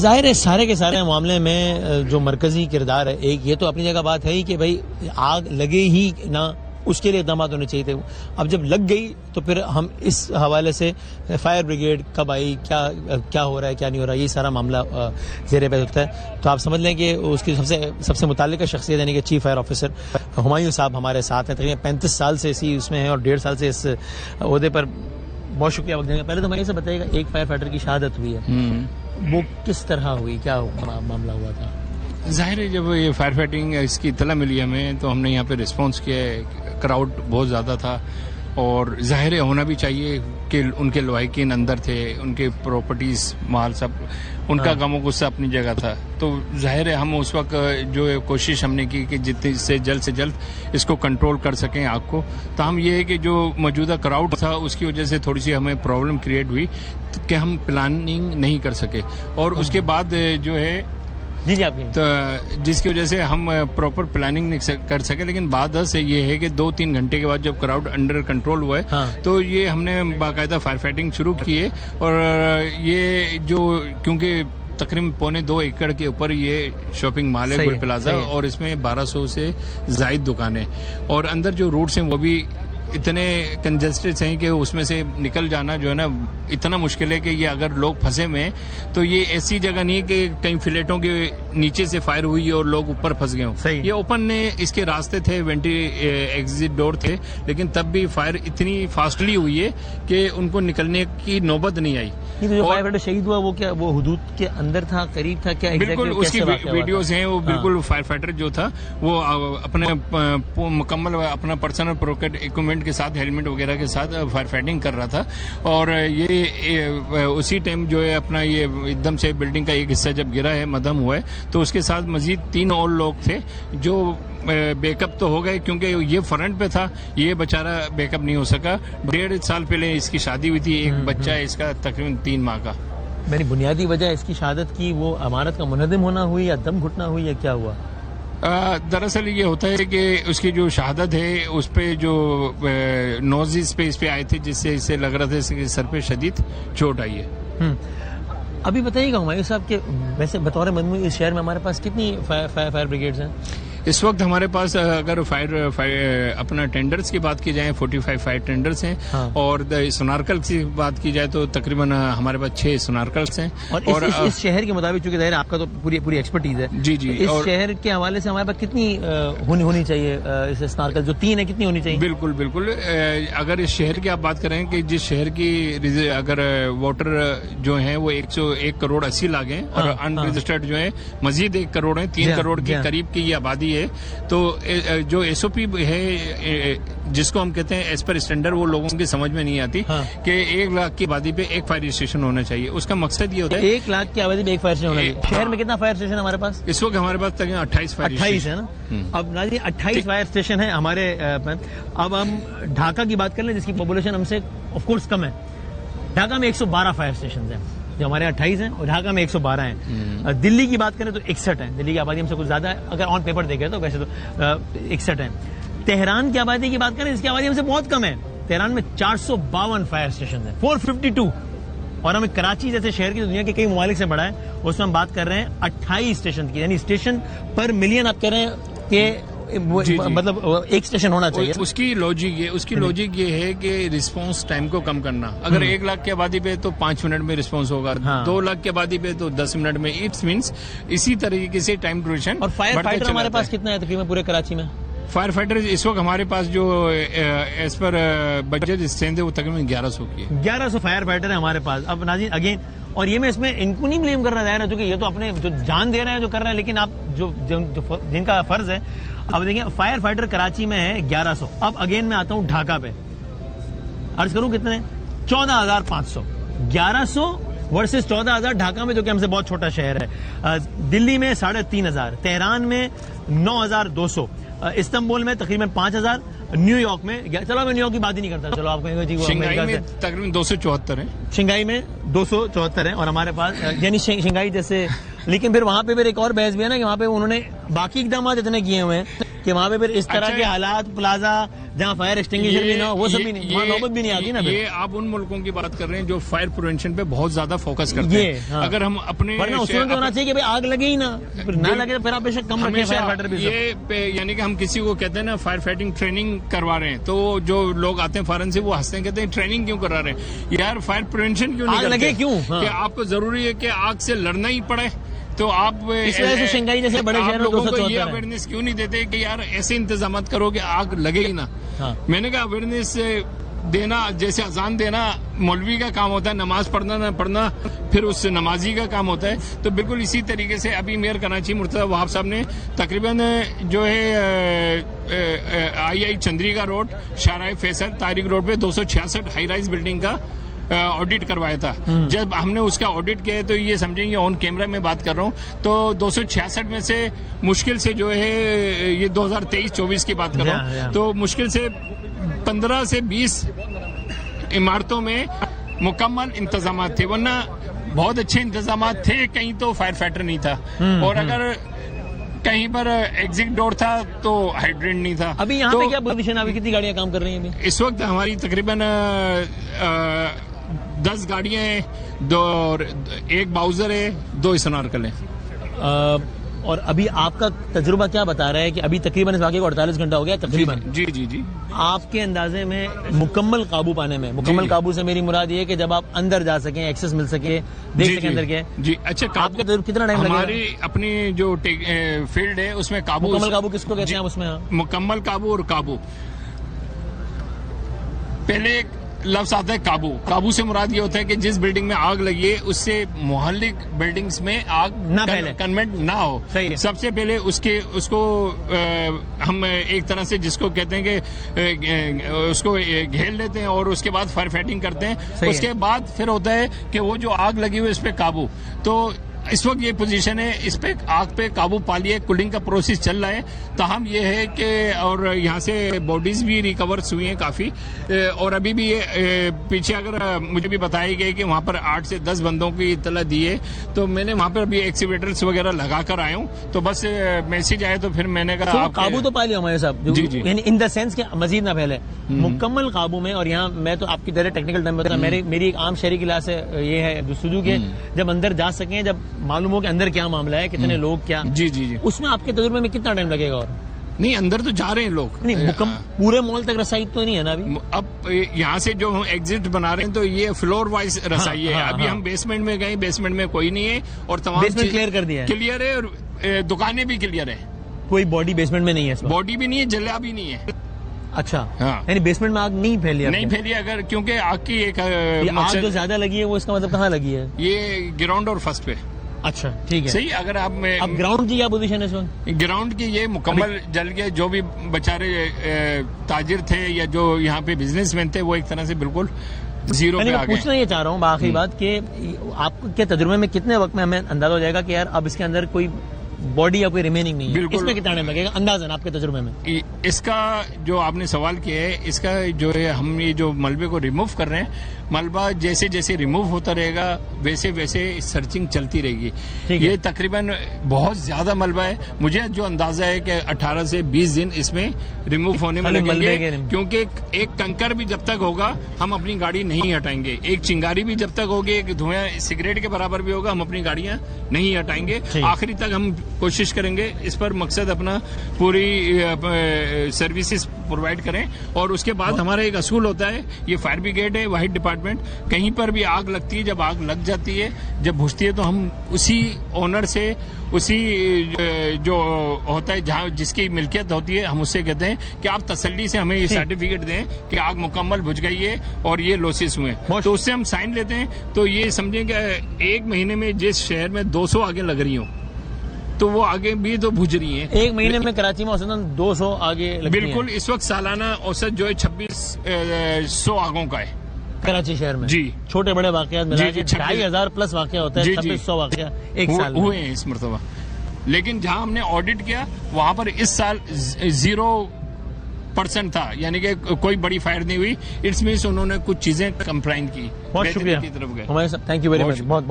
जाहिर है सारे के सारे मामले में जो मरकजी किरदार है, एक ये तो अपनी जगह बात है ही कि भाई आग लगे ही ना, उसके लिए इकदाम होने चाहिए थे। अब जब लग गई तो फिर हम इस हवाले से फायर ब्रिगेड कब आई, क्या हो रहा है क्या नहीं हो रहा है, ये सारा मामला ज़ेर बहस होता है। तो आप समझ लें कि उसकी सबसे मुताल्लिका शख्सियत यानी कि चीफ फायर ऑफिसर हुमायूं साहब हमारे साथ हैं। तकरीबन 35 साल से इसी उसमें हैं और 1.5 साल से इस ओहदे पर। बहुत शुक्रिया वक्त देंगे। पहले तो हमें से बताइएगा, एक फायर फाइटर की शहादत हुई है, वो किस तरह हुई, क्या मामला हुआ था? जाहिर है जब ये फायर फाइटिंग इसकी इतला मिली हमें तो हमने यहाँ पे रिस्पांस किया। क्राउड बहुत ज़्यादा था और जाहिर है होना भी चाहिए कि उनके लवाहिकीन अंदर थे, उनके प्रॉपर्टीज माल सब, उनका गमो गुस्सा अपनी जगह था। तो जाहिर है हम उस वक्त जो कोशिश हमने की कि जितनी से जल्द इसको कंट्रोल कर सकें आग को। तो हम ये है कि जो मौजूदा क्राउड था उसकी वजह से थोड़ी सी हमें प्रॉब्लम क्रिएट हुई कि हम प्लानिंग नहीं कर सके और उसके बाद जो है जी आपकी तो जिसकी वजह से हम प्रॉपर प्लानिंग नहीं कर सके। लेकिन बात से ये है कि 2-3 घंटे के बाद जब क्राउड अंडर कंट्रोल हुआ है तो ये हमने बाकायदा फायर फाइटिंग शुरू की है। और ये जो क्योंकि तकरीबन 1.25 एकड़ के ऊपर ये शॉपिंग मॉल है गुल प्लाजा और इसमें 1200 से जायद दुकानें और अंदर जो रूट्स हैं वो भी इतने कंजेस्टेड हैं कि उसमें से निकल जाना जो है ना इतना मुश्किल है कि ये अगर लोग फंसे में हैं तो ये ऐसी जगह नहीं है कि कई फ्लैटों के नीचे से फायर हुई और लोग ऊपर फंस गए हों। ये ओपन ने इसके रास्ते थे, एग्जिट डोर थे, लेकिन तब भी फायर इतनी फास्टली हुई है कि उनको निकलने की नौबत नहीं आई। जो फायर फाइटर शहीद हुआ वो क्या वो हुदूद के अंदर था, करीब था क्या? बिल्कुल उसकी वीडियोज हैं, वो बिल्कुल फायर फाइटर जो था वो अपने मुकम्मल अपना पर्सनल प्रोटेक्टिव इक्विपमेंट के साथ, हेलमेट वगैरह के साथ फायर फाइटिंग कर रहा था। और ये उसी टाइम जो है अपना ये एकदम से बिल्डिंग का एक हिस्सा जब गिरा है, मदम हुआ है, तो उसके साथ मजीद 3 और लोग थे जो बैकअप तो हो गए क्योंकि ये फ्रंट पे था, ये बेचारा बैकअप नहीं हो सका। 1.5 साल पहले इसकी शादी हुई थी, एक बच्चा है इसका तकरीबन 3 माह का। मेरी बुनियादी वजह इसकी शहादत की वो अमानत का मुनहदिम होना हुई या दम घुटना हुई या क्या हुआ? दरअसल ये होता है कि उसकी जो शहादत है उस पे जो नोजिस पे इस पे आए थे जिससे इसे लग रहा था कि सर पे शदीद चोट आई है। अभी बताइएगा हुमायूं साहब के वैसे बतौर मजमू इस शहर में हमारे पास कितनी फायर ब्रिगेड्स हैं? इस वक्त हमारे पास अगर फायर अपना टेंडर्स की बात की जाए 45 फायर टेंडर्स हैं और सोनारकल की बात की जाए तो तकरीबन हमारे पास 6 सोनारकल्स हैं। और इस शहर के मुताबिक चूंकि जाहिर आपका तो पूरी एक्सपर्टीज है जी इस शहर के हवाले से हमारे पास कितनी होनी चाहिए इस सोनारकल जो 3 है कितनी होनी चाहिए? बिल्कुल अगर इस शहर की आप बात करें कि जिस शहर की अगर वोटर जो है वो 101 करोड़ 80 लाख हैं और अनरजिस्टर्ड जो है मजीद 1 करोड़ है, 3 करोड़ के करीब की ये आबादी है। तो जो एसओपी है जिसको हम कहते हैं एज पर स्टैंडर्ड वो लोगों की समझ में नहीं आती कि 1 लाख की आबादी पे 1 फायर स्टेशन होना चाहिए। उसका मकसद ये होता है 1 लाख की आबादी पे 1 फायर स्टेशन होना चाहिए। शहर में कितना फायर स्टेशन हमारे पास? इस वक्त हमारे पास तक 28 है ना। अब नाजी 28 फायर स्टेशन है हमारे। अब हम ढाका की बात कर लें जिसकी पॉपुलेशन हमसे ऑफकोर्स कम है। ढाका में 112 फायर स्टेशन है जो हमारे 28 हैं और ढाका में 112 हैं। दिल्ली की बात करें तो 61 है। दिल्ली की आबादी हमसे कुछ ज्यादा है अगर ऑन पेपर देखें तो, वैसे तो 61 है। तेहरान की आबादी की बात करें इसकी आबादी हमसे बहुत कम है। तेहरान में 452 फायर स्टेशन है, 452। और हमें कराची जैसे शहर की दुनिया के कई ममालिक से बड़ा है, उसमें हम बात कर रहे हैं 28 स्टेशन की, यानी स्टेशन पर मिलियन आप कह रहे हैं कि मतलब 1 स्टेशन होना चाहिए। उसकी लॉजिक ये है कि रिस्पांस टाइम को कम करना। अगर 1 लाख की आबादी पे तो 5 मिनट में रिस्पांस होगा, 2 लाख की आबादी पे तो 10 मिनट में। इट्स मीन्स इसी तरीके से टाइम ड्यूरेशन। और फायर फाइटर हमारे पास कितना है तकरीबन पूरे कराची में? फायर फाइटर इस वक्त हमारे पास जो एज पर बजट स्ट्रेंथ है वो तकरीबन 1100 की है। 1100 फायर फाइटर है हमारे पास। अब नाज़रीन अगेन, और ये मैं इसमें इनको नहीं ब्लेम कर रहा है क्योंकि ये तो अपने जो जान दे रहे हैं जो कर रहे हैं, लेकिन आप जो जिनका फर्ज है, अब देखिए फायर फाइटर कराची में है 1100। अब अगेन मैं आता हूं ढाका पे, अर्ज करूं कितने? 14,500। 1100 वर्सेस 14,000 ढाका में जो कि हमसे बहुत छोटा शहर है। दिल्ली में 3,500, तेहरान में 9,200, इस्तांबुल में तकरीबन 5,000, न्यूयॉर्क में, चलो मैं न्यूयॉर्क की बात ही नहीं करता, चलो आपको शंघाई में तकरीबन 274 है। शंघाई में 274 है और हमारे पास यानी शंघाई जैसे। लेकिन फिर वहां पे फिर एक और बहस भी है ना कि वहां पे उन्होंने बाकी इकदाम इतने किए हुए हैं कि वहां पे फिर इस तरह के हालात, प्लाजा जहाँ फायर एक्सटिंग्विशर भी ना हो, वो सब भी नहीं, वहाँ नौबत भी नहीं आती ना। ये आप उन मुल्कों की बात कर रहे हैं जो फायर प्रिवेंशन पे बहुत ज्यादा फोकस करते हैं। हाँ। अगर हम अपने उसमें तो होना चाहिए कि भाई आग लगे ही ना लगे तो फिर आप बेशक कम रखें फायर फाइटर भी। ये यानी कि हम किसी को कहते हैं ना फायर फाइटिंग ट्रेनिंग करवा रहे हैं, तो जो लोग आते हैं फॉरेन से वो हंसते हैं, कहते हैं ट्रेनिंग क्यों करा रहे हैं यार, फायर प्रिवेंशन क्यों नहीं आग लगे क्यों? कि आपको जरूरी है कि आग से लड़ना ही पड़े, तो आप इस वजह से शंघाई जैसे बड़े शहर में लोगों को ये अवेयरनेस क्यों नहीं देते कि यार ऐसे इंतजाम करो कि आग लगे ही ना। हाँ। मैंने कहा अवेयरनेस देना, जैसे अजान देना मौलवी का काम होता है, नमाज पढ़ना ना पढ़ना फिर उस नमाजी का काम होता है, तो बिल्कुल इसी तरीके से अभी मेयर कराची मुर्तजा वहाब साहब ने तकरीबन जो है आई चंद्रिका रोड, शाहराह फैसल, तारिक रोड पे 266 हाई राइज बिल्डिंग का ऑडिट करवाया था। जब हमने उसका ऑडिट किया तो ये समझेंगे ऑन कैमरा में बात कर रहा हूँ, तो 266 में से मुश्किल से जो है ये 2023-24 की बात कर रहा हूँ, तो मुश्किल से 15 से 20 इमारतों में मुकम्मल इंतजाम थे, वरना बहुत अच्छे इंतजाम थे, कहीं तो फायर फाइटर नहीं था, और अगर कहीं पर एग्जिट डोर था तो हाइड्रेंट नहीं था। अभी यहाँ पे क्या पोजीशन है, अभी कितनी गाड़ियां काम कर रही हैं? अभी इस वक्त हमारी तकरीबन 10 गाड़ियां हैं, 1 बाउजर है, 2 स्नॉर्कल है। और अभी आपका तजुर्बा क्या बता रहा है कि अभी तकरीबन इस वाक़े को 48 घंटा हो गया तकरीबन? जी जी जी। आपके अंदाजे में मुकम्मल काबू पाने में, मुकम्मल काबू से मेरी मुराद ये है कि जब आप अंदर जा सकें, एक्सेस मिल सके, देख सकें अंदर क्या जी। अच्छा, आपका तजुर्बा कितना टाइम लगेगा? हमारी अपनी जो फील्ड है उसमें काबू, मुकम्मल काबू किसको कहते हैं उसमें? मुकम्मल काबू और काबू, पहले एक लफ्ज आता है काबू। काबू से मुराद ये होता है कि जिस बिल्डिंग में आग लगी है उससे मोहल्ले बिल्डिंग्स में आग ना कन्वेंट ना हो। सबसे पहले उसको हम एक तरह से जिसको कहते हैं कि उसको घेर लेते हैं और उसके बाद फायर फाइटिंग करते हैं। उसके बाद फिर होता है कि वो जो आग लगी हुई है इस पे काबू। तो इस वक्त ये पोजीशन है, इस पे आग पे काबू पा लिया, कूलिंग का प्रोसेस चल रहा है। ताहम ये है कि और यहाँ से बॉडीज भी रिकवर्स हुई हैं काफी, और अभी भी ये पीछे अगर मुझे भी बताया गया कि वहाँ पर 8 से 10 बंदों की इत्तला दी है, तो मैंने वहाँ पर अभी एक्सीवेटर्स वगैरह लगा कर आया हूँ, तो बस मैसेज आए तो फिर मैंने कहा आप काबू तो पा लिया हमारे साहब। जी जी। इन द सेंस के मजीद ना फैले, मुकम्मल काबू में। और यहाँ मैं तो आपकी तरह टेक्निकल टर्म बता, मेरी एक आम शहरी क्लास ये है जुस्तजू के, जब अंदर जा सकें, जब मालूम हो कि अंदर क्या मामला है, कितने लोग क्या, जी जी जी, उसमें आपके तजुर्बे में कितना टाइम लगेगा? और नहीं, अंदर तो जा रहे हैं लोग, नहीं पूरे मॉल तक रसाई तो नहीं है ना अभी? अब यहाँ से जो हम एग्जिट बना रहे हैं तो ये फ्लोर वाइज रसाई है। अभी हम बेसमेंट में गए, बेसमेंट में कोई नहीं है और तमाम बेसमेंट क्लियर कर दिया है, क्लियर है, और दुकानें भी क्लियर है, कोई बॉडी बेसमेंट में नहीं है, बॉडी भी नहीं है, जला भी नहीं है। अच्छा, हाँ, यानी बेसमेंट में आग नहीं फैली? नहीं फैली, अगर क्योंकि आग की एक आग जो ज्यादा लगी है वो इसका मतलब कहाँ लगी है? ये ग्राउंड और फर्स्ट पे। अच्छा, ठीक है, सही। अगर आप अब ग्राउंड की क्या पोजीशन है इस वक्त? ग्राउंड की ये मुकम्मल जल गया। जो भी बेचारे ताजिर थे या जो यहाँ पे बिजनेसमैन थे वो एक तरह से बिल्कुल जीरो पे आ गए। पूछना ये चाह रहा हूँ आखिरी बात कि आपके तजुर्बे में कितने वक्त में हमें अंदाजा हो जाएगा कि यार अब इसके अंदर कोई बॉडी या कोई रिमेनिंग नहीं है? इसमें कितना टाइम लगेगा अंदाजन आपके तजुर्बे में? इसका जो आपने सवाल किया है, इसका जो है हम ये जो मलबे को रिमूव कर रहे हैं, मलबा जैसे जैसे रिमूव होता रहेगा वैसे वैसे सर्चिंग चलती रहेगी। ये तकरीबन बहुत ज्यादा मलबा है, मुझे जो अंदाजा है कि 18 से 20 दिन इसमें रिमूव होने में लगेंगे, क्योंकि एक कंकर भी जब तक होगा हम अपनी गाड़ी नहीं हटाएंगे, एक चिंगारी भी जब तक होगी, एक धुआं सिगरेट के बराबर भी होगा, हम अपनी गाड़ियां नहीं हटाएंगे। आखिरी तक हम कोशिश करेंगे इस पर मकसद अपना पूरी सर्विसेज प्रोवाइड करें। और उसके बाद हमारा एक असूल होता है, ये फायर ब्रिगेड है, वाहिद डिपार्टमेंट, कहीं पर भी आग लगती है, जब आग लग जाती है, जब बुझती है, तो हम उसी ओनर से, उसी जो होता है जहाँ जिसकी मिल्कियत होती है, हम उससे कहते हैं कि आप तसल्ली से हमें ये सर्टिफिकेट दें कि आग मुकम्मल बुझ गई है और ये लॉसेस हुए, तो उससे हम साइन लेते हैं। तो ये समझें कि 1 महीने में जिस शहर में 200 आगे लग रही हो, तो वो आगे भी तो बुझ रही हैं। 1 महीने में कराची में औसतन 200 आगे लगती हैं। बिल्कुल, इस वक्त सालाना औसत जो है 2600 आगों का है कराची शहर में। जी, छोटे बड़े वाकयात मिला के 2500 प्लस वाकया होता है, 2600 वाकया एक साल हुए हैं इस मरतबा। लेकिन जहां हमने ऑडिट किया वहां पर इस साल 0% था, यानी कि कोई बड़ी फायर नहीं हुई। इट्स मीन्स उन्होंने कुछ चीजें कंप्लाइन की। बहुत शुक्रिया, की तरफ गए। हमारे साथ, थैंक यू वेरी मच, बहुत बहुत